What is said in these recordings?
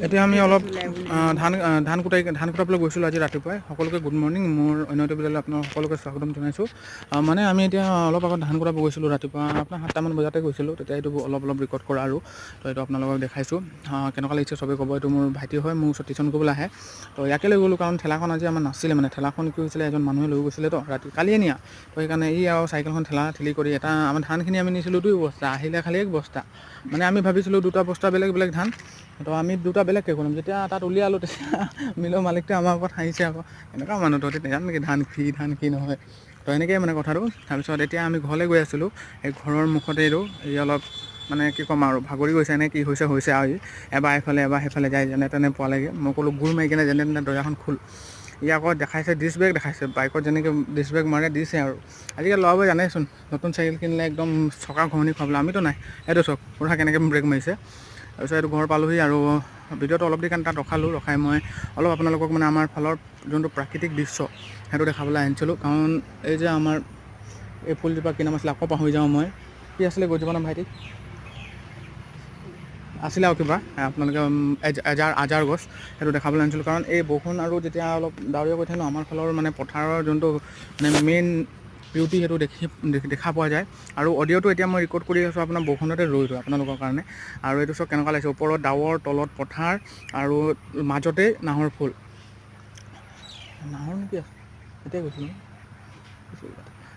এতিয়া আমি অলপ ধান কুটাবলৈ গৈছিলোঁ আজি ৰাতিপুৱাই। সকলোকে গুড মৰ্ণিং, মোৰ অন্যটো বিদ্যালয়লৈ আপোনালোক সকলোকে স্বাগতম জনাইছোঁ। মানে আমি এতিয়া অলপ আগত ধান কুটাব গৈছিলোঁ ৰাতিপুৱা, আপোনাৰ 7টামান বজাতে গৈছিলোঁ। তেতিয়া এইটো অলপ ৰেকৰ্ড কৰা আৰু তো এইটো আপোনালোকক দেখাইছোঁ। কেনেকুৱা লাগিছে চবেই ক'ব। এইটো মোৰ ভাইটি হয়, মোৰ ওচৰত টিউশ্যন কৰিবলৈ আহে। তো ইয়াকে লৈ গ'লোঁ কাৰণ ঠেলাখন আজি আমাৰ নাছিলে, মানে ঠেলাখন কি হৈছিলে, এজন মানুহে লৈ গৈছিলে তো ৰাতি, কালিয়ে নিয়া। তো সেইকাৰণে আৰু চাইকেলখন ঠেলি কৰি আমাৰ ধানখিনি আমি নিছিলোঁ 2 বস্তা, আহিলে খালি 1 বস্তা। মানে আমি ভাবিছিলোঁ 2টা বস্তা বেলেগ ধান, তো আমি 2টা বেলেগকৈ কৰিম। যেতিয়া তাত উলিয়ালোঁ তেতিয়া মিলৰ মালিকটো আমাৰ ওপৰত হাঁহিছে আকৌ, এনেকুৱা মানুহ তহঁতি নেজান নেকি ধান কি নহয়। তো এনেকৈ মানে কথাটো। তাৰপিছত এতিয়া আমি ঘৰলৈ গৈ আছিলোঁ। এই ঘৰৰ মুখতে এই অলপ মানে কি ক'ম আৰু, ভাগৰি গৈছে নে কি হৈছে আৰু এবাৰ এইফালে এবাৰ সেইফালে যায়, যেনে তেনে পোৱালেগৈ। মই ক'লোঁ গোৰ মাৰি কিনে যেনে তেনে দৰ্জাখন খোল। ই আকৌ দেখাইছে ডিছ ব্ৰেক দেখাইছে, বাইকত যেনেকৈ ডিছ ব্ৰেক মাৰে দিছে আৰু। আজিকালি ল'ৰাবোৰে জানেইচোন, নতুন চাইকেল কিনিলে একদম চকা ঘূৰণি খুৱাবলৈ, আমিতো নাই। এইটো চাওক পুৰা কেনেকৈ ব্ৰেক মাৰিছে। তাৰপিছত এইটো ঘৰ পালোহি আৰু ভিডিঅ'টো অলপ দেৰি কাৰণে তাত ৰখাই মই অলপ আপোনালোকক মানে আমাৰ ফালৰ যোনটো প্ৰাকৃতিক দৃশ্য সেইটো দেখাবলৈ আনিছিলোঁ। কাৰণ এই যে আমাৰ এই ফুলজোপা কি নাম আছিলে আকৌ পাহৰি যাওঁ মই, কি আছিলে গছজোপা নাম ভাইটি? আছিলে আৰু কিবা, আপোনালোকে আজাৰ গছ, সেইটো দেখাবলৈ আনিছিলোঁ। কাৰণ এই বৰষুণ আৰু যেতিয়া অলপ ডাৱৰীয়া কৰি থাকে ন, আমাৰ ফালৰ মানে পথাৰৰ যোনটো মানে মেইন বিউটি সেইটো দেখা পোৱা যায়। আৰু অডিঅ'টো এতিয়া মই ৰেকৰ্ড কৰি আছোঁ আপোনাৰ বৰষুণতে ৰৈছোঁ আপোনালোকৰ কাৰণে। আৰু এইটো চব কেনেকুৱা লাগিছে, ওপৰত ডাৱৰ, তলত পথাৰ আৰু মাজতেই নাহৰ ফুল। নাহৰ নেকি আছে, এতিয়াই গৈছিলোঁ।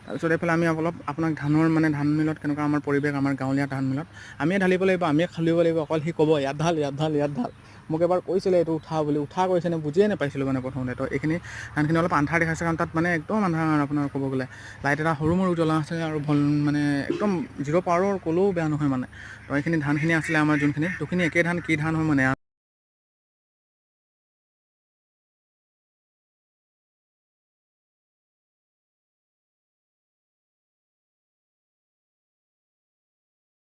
তাৰপিছত এইফালে আমি অলপ আপোনাক ধান মিলত কেনেকুৱা আমাৰ পৰিৱেশ, আমাৰ গাঁৱলীয়া ধান মিলত আমিয়ে ঢালিব লাগিব, আমিয়ে খালিব লাগিব। অকল সি ক'ব ইয়াত ঢাল। মোক এবাৰ কৈছিলে এইটো উঠা কৈছেনে, বুজিয়ে নাপাইছিলোঁ মানে প্ৰথমতে। তো এইখিনি ধানখিনি অলপ আন্ধাৰ দেখাইছে, কাৰণ তাত মানে একদম আন্ধাৰ আপোনাৰ ক'ব গ'লে। লাইট এটা সৰু মৰু জ্বলা আছে আৰু মানে একদম 0 পাৱাৰৰ ক'লেও বেয়া নহয় মানে। তো এইখিনি ধানখিনি আছিলে আমাৰ যোনখিনি, একেই ধান কি ধান হয় মানে